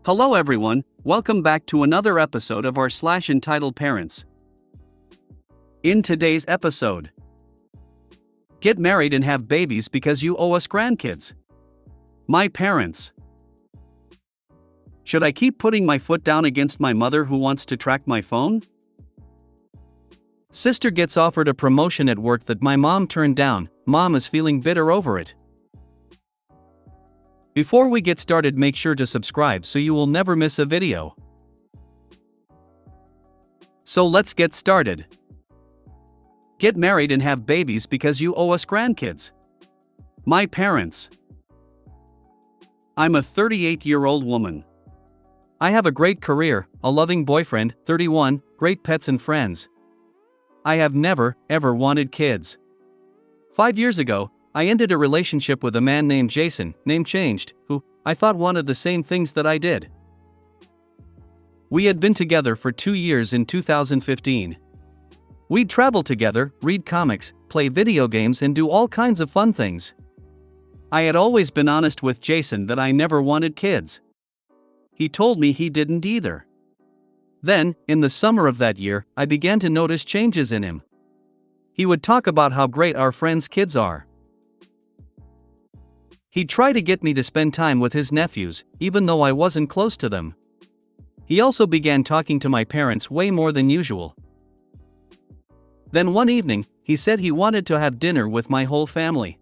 Hello everyone, welcome back to another episode of our entitled parents. In today's episode, get married and have babies because you owe us grandkids. My parents. Should I keep putting my foot down against my mother who wants to track my phone? Sister gets offered a promotion at work that my mom turned down. Mom is feeling bitter over it. Before we get started, make sure to subscribe so you will never miss a video. So let's get started. Get married and have babies because you owe us grandkids. My parents. I'm a 38-year-old woman. I have a great career, a loving boyfriend, 31, great pets and friends. I have never, ever wanted kids. 5 years ago, I ended a relationship with a man named Jason, name changed, who I thought wanted the same things that I did. We had been together for 2 years in 2015. We'd travel together, read comics, play video games and do all kinds of fun things. I had always been honest with Jason that I never wanted kids. He told me he didn't either. Then, in the summer of that year, I began to notice changes in him. He would talk about how great our friends' kids are. He'd try to get me to spend time with his nephews, even though I wasn't close to them. He also began talking to my parents way more than usual. Then one evening, he said he wanted to have dinner with my whole family.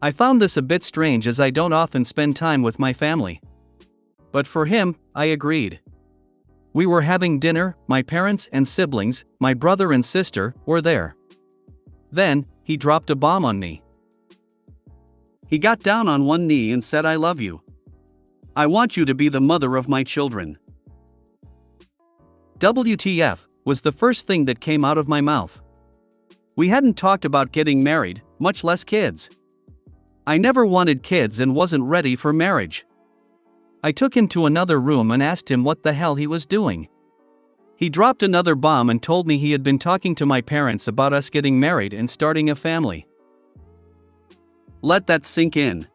I found this a bit strange as I don't often spend time with my family. But for him, I agreed. We were having dinner, my parents and siblings, my brother and sister, were there. Then, he dropped a bomb on me. He got down on one knee and said, "I love you. I want you to be the mother of my children." WTF was the first thing that came out of my mouth. We hadn't talked about getting married, much less kids. I never wanted kids and wasn't ready for marriage. I took him to another room and asked him what the hell he was doing. He dropped another bomb and told me he had been talking to my parents about us getting married and starting a family. Let that sink in.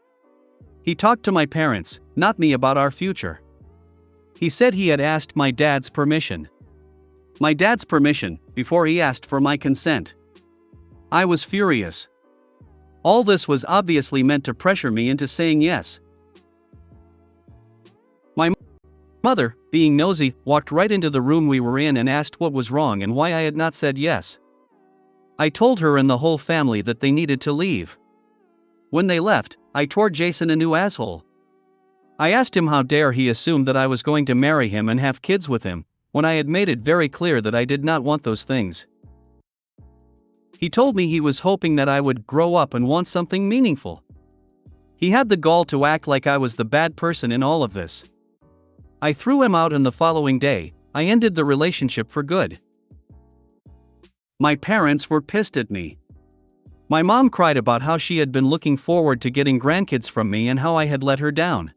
He talked to my parents, not me, about our future. He said he had asked my dad's permission. My dad's permission, before he asked for my consent. I was furious. All this was obviously meant to pressure me into saying yes. My mother, being nosy, walked right into the room we were in and asked what was wrong and why I had not said yes. I told her and the whole family that they needed to leave. When they left, I tore Jason a new asshole. I asked him how dare he assume that I was going to marry him and have kids with him, when I had made it very clear that I did not want those things. He told me he was hoping that I would grow up and want something meaningful. He had the gall to act like I was the bad person in all of this. I threw him out, and the following day, I ended the relationship for good. My parents were pissed at me. My mom cried about how she had been looking forward to getting grandkids from me and how I had let her down.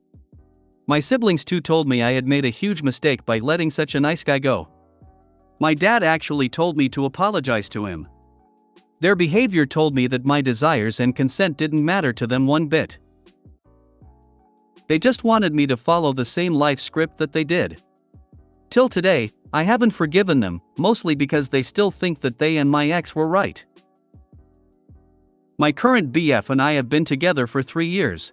My siblings too told me I had made a huge mistake by letting such a nice guy go. My dad actually told me to apologize to him. Their behavior told me that my desires and consent didn't matter to them one bit. They just wanted me to follow the same life script that they did. Till today, I haven't forgiven them, mostly because they still think that they and my ex were right. My current BF and I have been together for 3 years.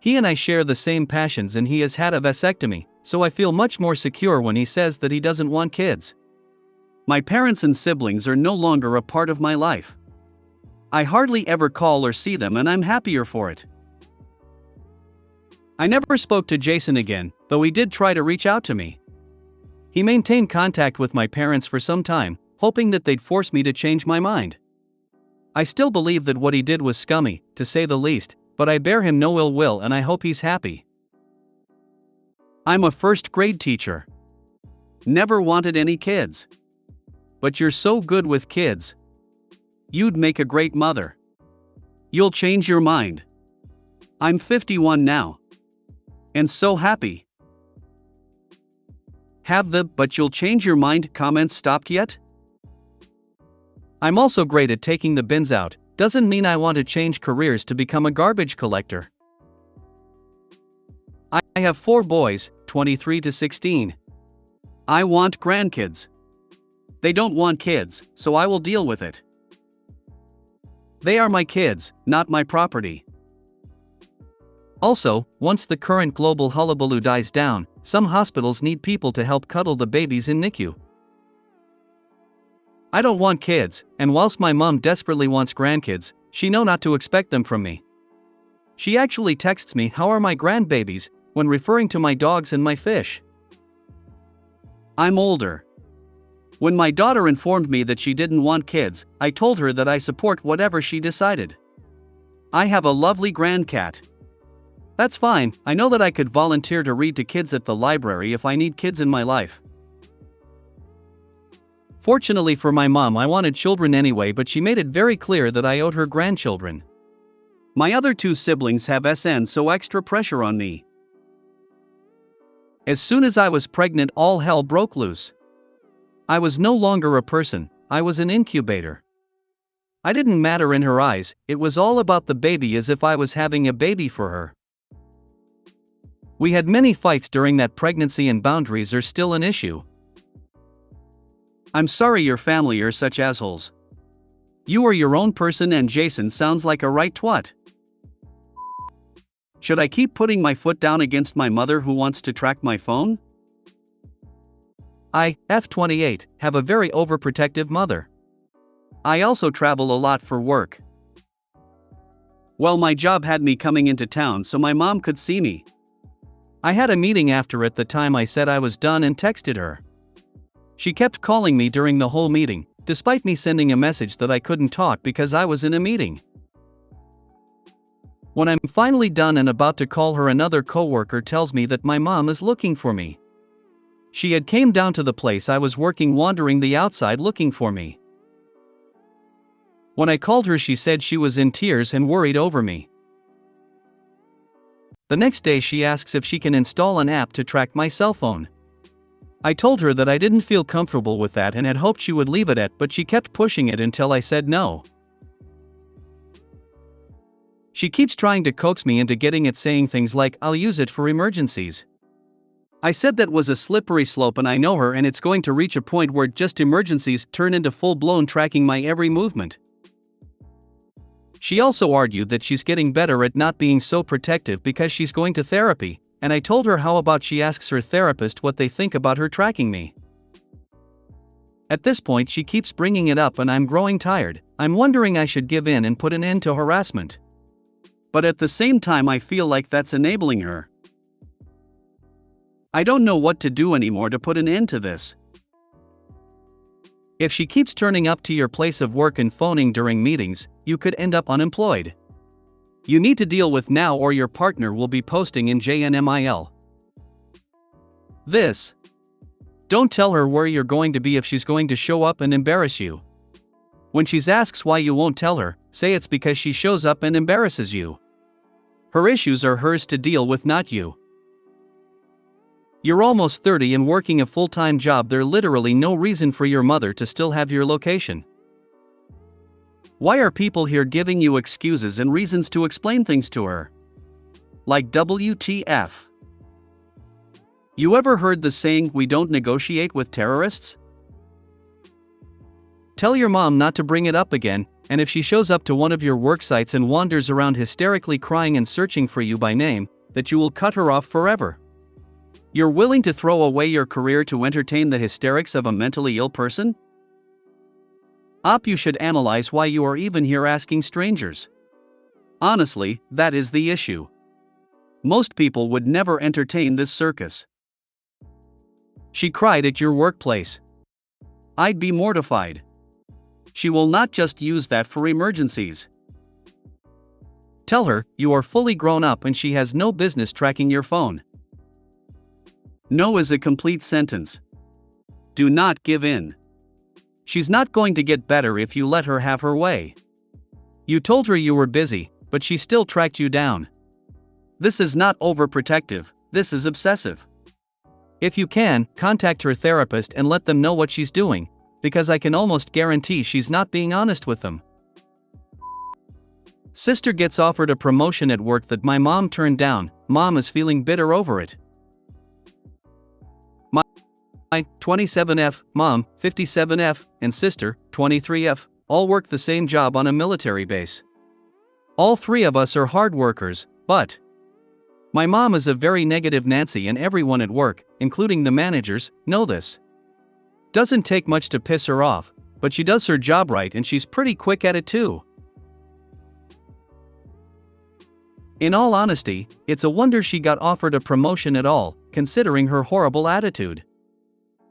He and I share the same passions and he has had a vasectomy, so I feel much more secure when he says that he doesn't want kids. My parents and siblings are no longer a part of my life. I hardly ever call or see them and I'm happier for it. I never spoke to Jason again, though he did try to reach out to me. He maintained contact with my parents for some time, hoping that they'd force me to change my mind. I still believe that what he did was scummy, to say the least, but I bear him no ill will and I hope he's happy. I'm a first-grade teacher. Never wanted any kids. But you're so good with kids. You'd make a great mother. You'll change your mind. I'm 51 now. And so happy. Have the "but you'll change your mind" comments stopped yet? I'm also great at taking the bins out, doesn't mean I want to change careers to become a garbage collector. I have 4 boys, 23 to 16. I want grandkids. They don't want kids, so I will deal with it. They are my kids, not my property. Also, once the current global hullabaloo dies down, some hospitals need people to help cuddle the babies in NICU. I don't want kids, and whilst my mom desperately wants grandkids, she know not to expect them from me. She actually texts me, "How are my grandbabies?" when referring to my dogs and my fish. I'm older. When my daughter informed me that she didn't want kids, I told her that I support whatever she decided. I have a lovely grandcat. That's fine, I know that I could volunteer to read to kids at the library if I need kids in my life. Fortunately for my mom, I wanted children anyway, but she made it very clear that I owed her grandchildren. My other two siblings have SN, so extra pressure on me. As soon as I was pregnant, all hell broke loose. I was no longer a person, I was an incubator. I didn't matter in her eyes, it was all about the baby, as if I was having a baby for her. We had many fights during that pregnancy, and boundaries are still an issue. I'm sorry your family are such assholes. You are your own person, and Jason sounds like a right twat. Should I keep putting my foot down against my mother who wants to track my phone? I, F28, have a very overprotective mother. I also travel a lot for work. Well, my job had me coming into town so my mom could see me. I had a meeting after at the time I said I was done and texted her. She kept calling me during the whole meeting, despite me sending a message that I couldn't talk because I was in a meeting. When I'm finally done and about to call her, another coworker tells me that my mom is looking for me. She had came down to the place I was working, wandering the outside looking for me. When I called her, she said she was in tears and worried over me. The next day she asks if she can install an app to track my cell phone. I told her that I didn't feel comfortable with that and had hoped she would leave it at, but she kept pushing it until I said no. She keeps trying to coax me into getting it, saying things like, "I'll use it for emergencies." I said that was a slippery slope, and I know her, and it's going to reach a point where just emergencies turn into full-blown tracking my every movement. She also argued that she's getting better at not being so protective because she's going to therapy, and I told her how about she asks her therapist what they think about her tracking me. At this point she keeps bringing it up and I'm growing tired. I'm wondering I should give in and put an end to harassment. But at the same time I feel like that's enabling her. I don't know what to do anymore to put an end to this. If she keeps turning up to your place of work and phoning during meetings, you could end up unemployed. You need to deal with now or your partner will be posting in JNMIL. This. Don't tell her where you're going to be if she's going to show up and embarrass you. When she asks why you won't tell her, say it's because she shows up and embarrasses you. Her issues are hers to deal with, not you. You're almost 30 and working a full-time job. There's literally no reason for your mother to still have your location. Why are people here giving you excuses and reasons to explain things to her? Like WTF? You ever heard the saying, "We don't negotiate with terrorists"? Tell your mom not to bring it up again, and if she shows up to one of your work sites and wanders around hysterically crying and searching for you by name, that you will cut her off forever. You're willing to throw away your career to entertain the hysterics of a mentally ill person? You should analyze why you are even here asking strangers. Honestly, that is the issue. Most people would never entertain this circus. She cried at your workplace. I'd be mortified. She will not just use that for emergencies. Tell her you are fully grown up and she has no business tracking your phone. No is a complete sentence. Do not give in. She's not going to get better if you let her have her way. You told her you were busy, but she still tracked you down. This is not overprotective, this is obsessive. If you can, contact her therapist and let them know what she's doing, because I can almost guarantee she's not being honest with them. Sister gets offered a promotion at work that my mom turned down. Mom is feeling bitter over it. 27F, mom, 57F, and sister, 23F, all work the same job on a military base. All three of us are hard workers, but my mom is a very negative Nancy and everyone at work, including the managers, know this. Doesn't take much to piss her off, but she does her job right and she's pretty quick at it too. In all honesty, it's a wonder she got offered a promotion at all, considering her horrible attitude.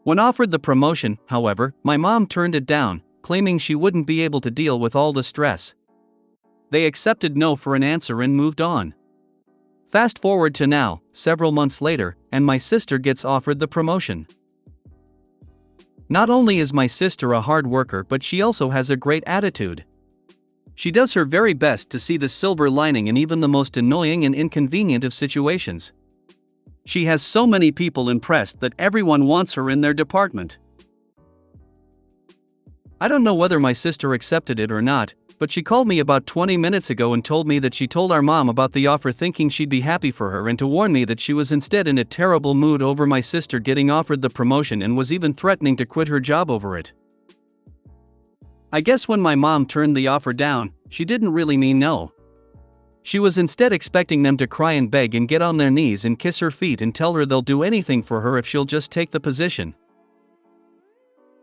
When offered the promotion, however, my mom turned it down, claiming she wouldn't be able to deal with all the stress. They accepted no for an answer and moved on. Fast forward to now, several months later, and my sister gets offered the promotion. Not only is my sister a hard worker, but she also has a great attitude. She does her very best to see the silver lining in even the most annoying and inconvenient of situations. She has so many people impressed that everyone wants her in their department. I don't know whether my sister accepted it or not, but she called me about 20 minutes ago and told me that she told our mom about the offer thinking she'd be happy for her and to warn me that she was instead in a terrible mood over my sister getting offered the promotion and was even threatening to quit her job over it. I guess when my mom turned the offer down, she didn't really mean no. She was instead expecting them to cry and beg and get on their knees and kiss her feet and tell her they'll do anything for her if she'll just take the position.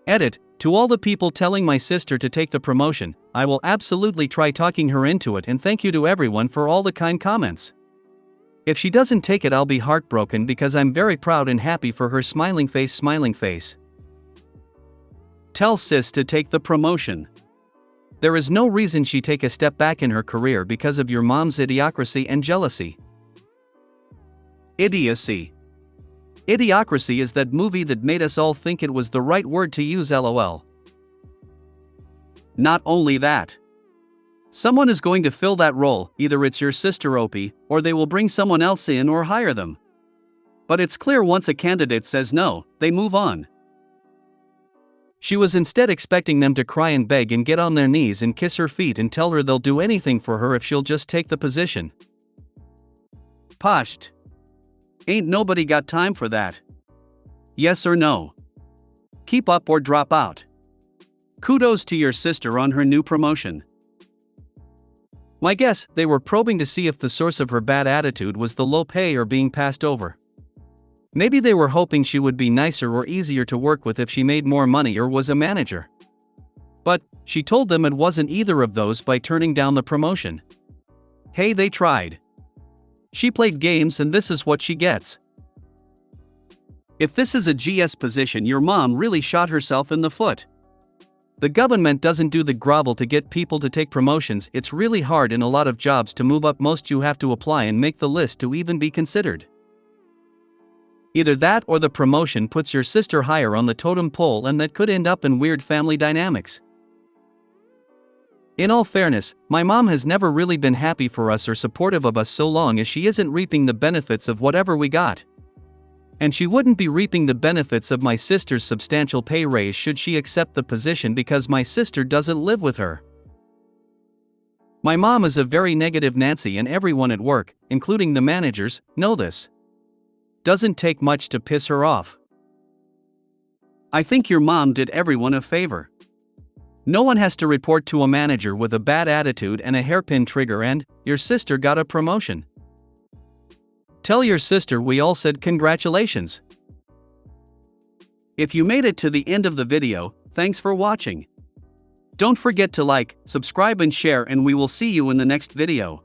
Edit: to all the people telling my sister to take the promotion, I will absolutely try talking her into it, and thank you to everyone for all the kind comments. If she doesn't take it, I'll be heartbroken because I'm very proud and happy for her. Smiling face, smiling face. Tell sis to take the promotion. There is no reason she take a step back in her career because of your mom's idiocracy and jealousy. Idiocy. Idiocracy is that movie that made us all think it was the right word to use, lol. Not only that. Someone is going to fill that role, either it's your sister Opie, or they will bring someone else in or hire them. But it's clear once a candidate says no, they move on. She was instead expecting them to cry and beg and get on their knees and kiss her feet and tell her they'll do anything for her if she'll just take the position. Pasht. Ain't nobody got time for that. Yes or no? Keep up or drop out. Kudos to your sister on her new promotion. My guess, they were probing to see if the source of her bad attitude was the low pay or being passed over. Maybe they were hoping she would be nicer or easier to work with if she made more money or was a manager. But she told them it wasn't either of those by turning down the promotion. Hey, they tried. She played games and this is what she gets. If this is a GS position, your mom really shot herself in the foot. The government doesn't do the grovel to get people to take promotions. It's really hard in a lot of jobs to move up. Most you have to apply and make the list to even be considered. Either that or the promotion puts your sister higher on the totem pole, and that could end up in weird family dynamics. In all fairness, my mom has never really been happy for us or supportive of us so long as she isn't reaping the benefits of whatever we got. And she wouldn't be reaping the benefits of my sister's substantial pay raise should she accept the position because my sister doesn't live with her. My mom is a very negative Nancy and everyone at work, including the managers, know this. Doesn't take much to piss her off. I think your mom did everyone a favor. No one has to report to a manager with a bad attitude and a hairpin trigger, and your sister got a promotion. Tell your sister we all said congratulations. If you made it to the end of the video, thanks for watching. Don't forget to like, subscribe and share, and we will see you in the next video.